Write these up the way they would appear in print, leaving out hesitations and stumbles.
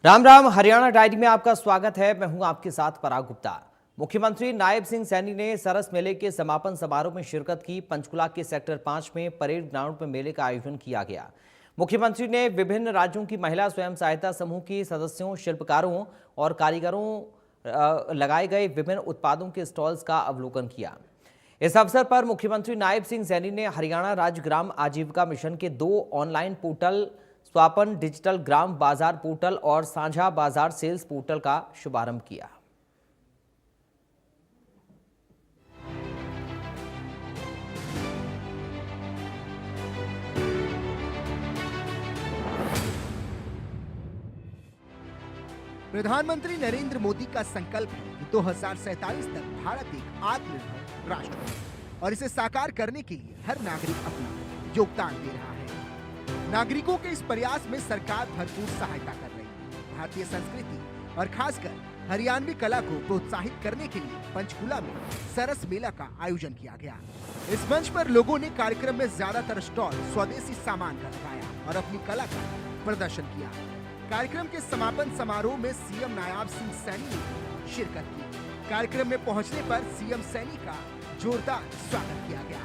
Ram Ram. Haryana diary में आपका स्वागत है। मैं हूं आपके साथ पराग गुप्ता। मुख्यमंत्री नायब सिंह सैनी ने सरस मेले के समापन समारोह में शिरकत की। पंचकुला के सेक्टर 5 में परेड ग्राउंड में मेले का आयोजन किया गया। मुख्यमंत्री ने विभिन्न राज्यों की महिला स्वयं सहायता समूह की सदस्यों, शिल्पकारों और कारीगरों लगाए गए विभिन्न उत्पादों के स्टॉल्स का अवलोकन किया। इस अवसर पर मुख्यमंत्री नायब सिंह सैनी ने हरियाणा राज्य ग्राम आजीविका मिशन के 2 ऑनलाइन पोर्टल स्वापन डिजिटल ग्राम बाजार पोर्टल और साझा बाजार सेल्स पोर्टल का शुभारंभ किया। प्रधानमंत्री नरेंद्र मोदी का संकल्प है कि 2047 तक भारत एक आत्मनिर्भर राष्ट्र हो और इसे साकार करने के लिए हर नागरिक अपना योगदान दे रहा है। नागरिकों के इस प्रयास में सरकार भरपूर सहायता कर रही है। भारतीय संस्कृति और खासकर हरियाणवी कला को प्रोत्साहित करने के लिए पंचकुला में सरस मेला का आयोजन किया गया। इस मंच पर लोगों ने कार्यक्रम में ज्यादातर स्टॉल स्वदेशी सामान का लगाया और अपनी कला का प्रदर्शन किया। कार्यक्रम के समापन समारोह में सीएम नायब सिंह सैनी ने शिरकत की। कार्यक्रम में पहुंचने पर सीएम सैनी का जोरदार स्वागत किया गया।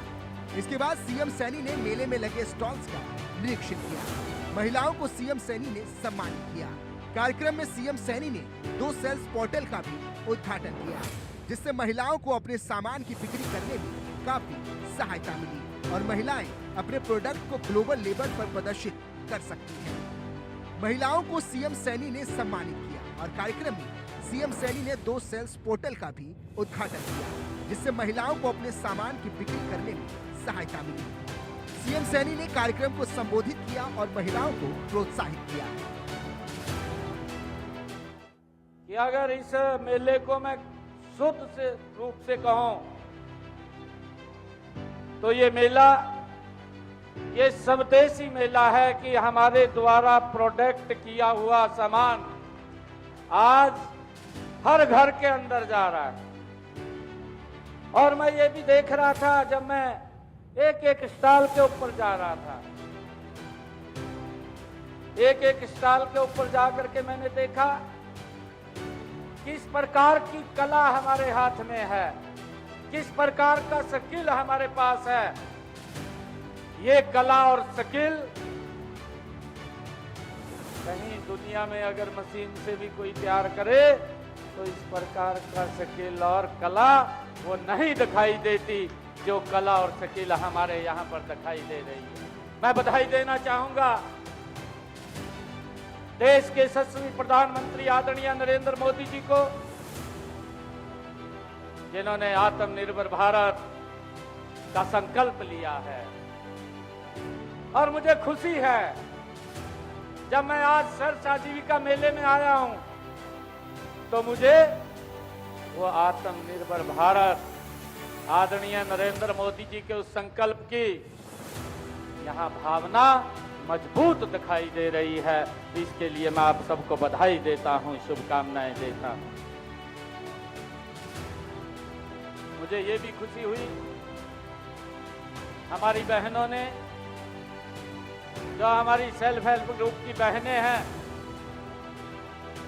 इसके बाद सीएम सैनी ने मेले में लगे स्टॉल्स का निरीक्षण किया। महिलाओं को सीएम सैनी ने सम्मानित किया। कार्यक्रम में सीएम सैनी ने 2 सेल्स पोर्टल का भी उद्घाटन किया, जिससे महिलाओं को अपने सामान की बिक्री करने में काफी सहायता मिली और महिलाएं अपने प्रोडक्ट को ग्लोबल लेवल पर प्रदर्शित कर सकती हैं। महिलाओं को सीएम सैनी ने सम्मानित किया और कार्यक्रम में सीएम सैनी ने 2 सेल्स पोर्टल का भी उद्घाटन किया, जिससे महिलाओं को अपने सामान की बिक्री करने में सहायता मिली। सीएम सैनी ने कार्यक्रम को संबोधित किया और महिलाओं को प्रोत्साहित किया कि अगर इस मेले को मैं शुद्ध से रूप से कहूं तो ये मेला ये स्वदेशी मेला है कि हमारे द्वारा प्रोडक्ट किया हुआ सामान आज हर घर के अंदर जा रहा है। और मैं ये भी देख रहा था जब मैं एक स्टॉल के ऊपर जा रहा था, एक स्टॉल के ऊपर जाकर के मैंने देखा किस प्रकार की कला हमारे हाथ में है, किस प्रकार का स्किल हमारे पास है। ये कला और स्किल कहीं दुनिया में अगर मशीन से भी कोई तैयार करे तो इस प्रकार का स्किल और कला वो नहीं दिखाई देती जो कला और स्किल हमारे यहाँ पर दिखाई दे रही है। मैं बधाई देना चाहूंगा देश के यशस्वी प्रधानमंत्री आदरणीय नरेंद्र मोदी जी को, जिन्होंने आत्मनिर्भर भारत का संकल्प लिया है। और मुझे खुशी है जब मैं आज सरस आजीविका मेले में आया हूं तो मुझे वो आत्मनिर्भर भारत आदरणीय नरेंद्र मोदी जी के उस संकल्प की यहाँ भावना मजबूत दिखाई दे रही है। इसके लिए मैं आप सबको बधाई देता हूँ, शुभकामनाएं देता हूँ। मुझे ये भी खुशी हुई हमारी बहनों ने, जो हमारी सेल्फ हेल्प ग्रुप की बहनें हैं,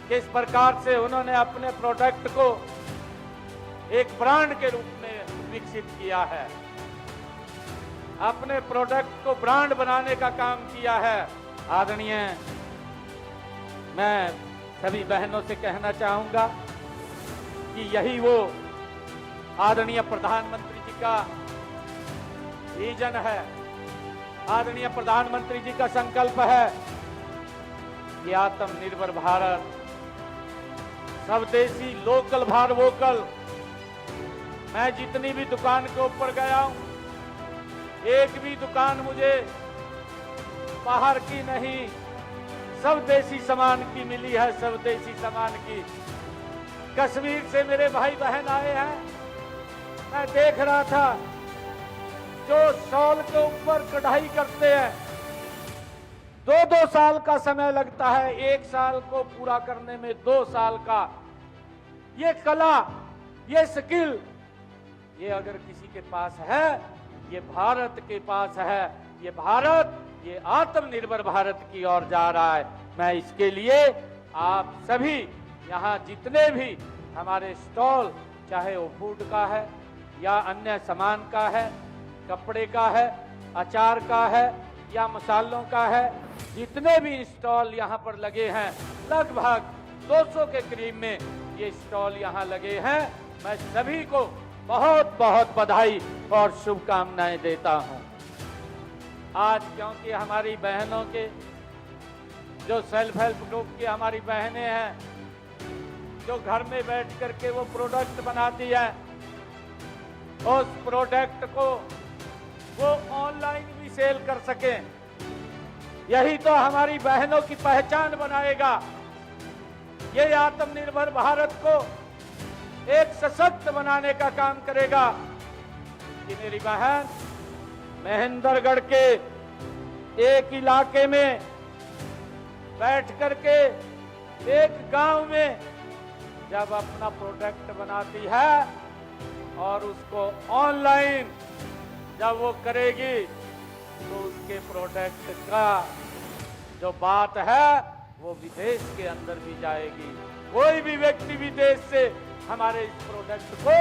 किस प्रकार से उन्होंने अपने प्रोडक्ट को एक ब्रांड के रूप में विकसित किया है, अपने प्रोडक्ट को ब्रांड बनाने का काम किया है। आदरणीय, मैं सभी बहनों से कहना चाहूंगा कि यही वो आदरणीय प्रधानमंत्री जी का विजन है, आदरणीय प्रधानमंत्री जी का संकल्प है कि आत्मनिर्भर भारत, स्वदेशी, लोकल फॉर वोकल। मैं जितनी भी दुकान के ऊपर गया हूं, एक भी दुकान मुझे बाहर की नहीं, स्वदेशी सामान की मिली है। स्वदेशी सामान की कश्मीर से मेरे भाई बहन आए हैं। मैं देख रहा था जो शॉल के ऊपर कढ़ाई करते हैं, 2-2 साल का समय लगता है, 1 साल को पूरा करने में 2 साल का। ये कला, ये स्किल, ये अगर किसी के पास है, ये भारत के पास है। ये भारत, ये आत्मनिर्भर भारत की ओर जा रहा है। मैं इसके लिए आप सभी यहाँ जितने भी हमारे स्टॉल, चाहे वो फूड का है या अन्य सामान का है, कपड़े का है, अचार का है या मसालों का है, जितने भी स्टॉल यहाँ पर लगे हैं, लगभग 200 के करीब में ये स्टॉल यहाँ लगे हैं। मैं सभी को बहुत बहुत बधाई और शुभकामनाएं देता हूँ। आज क्योंकि हमारी बहनों के जो सेल्फ हेल्प ग्रुप की हमारी बहनें हैं, जो घर में बैठ करके वो प्रोडक्ट बनाती है, उस प्रोडक्ट को वो ऑनलाइन भी सेल कर सकें, यही तो हमारी बहनों की पहचान बनाएगा। ये आत्मनिर्भर भारत को एक सशक्त बनाने का काम करेगा कि मेरी बहन महेंद्रगढ़ के एक इलाके में बैठ करके एक गांव में जब अपना प्रोडक्ट बनाती है और उसको ऑनलाइन जब वो करेगी तो उसके प्रोडक्ट का जो बात है वो विदेश के अंदर भी जाएगी। कोई भी व्यक्ति विदेश से हमारे इस प्रोडक्ट को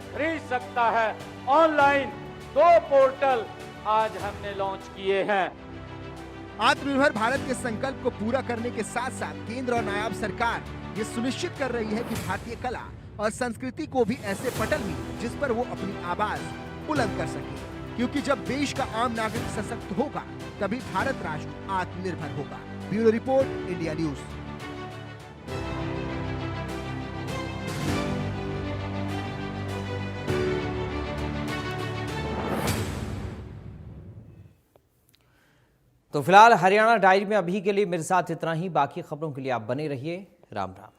खरीद सकता है। ऑनलाइन 2 पोर्टल आज हमने लॉन्च किए हैं। आत्मनिर्भर भारत के संकल्प को पूरा करने के साथ साथ केंद्र और नायाब सरकार ये सुनिश्चित कर रही है कि भारतीय कला और संस्कृति को भी ऐसे पटल मिले जिस पर वो अपनी आवाज बुलंद कर सके, क्योंकि जब देश का आम नागरिक सशक्त होगा तभी भारत राष्ट्र आत्मनिर्भर होगा। Bureau report, India news. तो फिलहाल हरियाणा डायरी में अभी के लिए मेरे साथ इतना ही। बाकी खबरों के लिए आप बने रहिए। राम राम।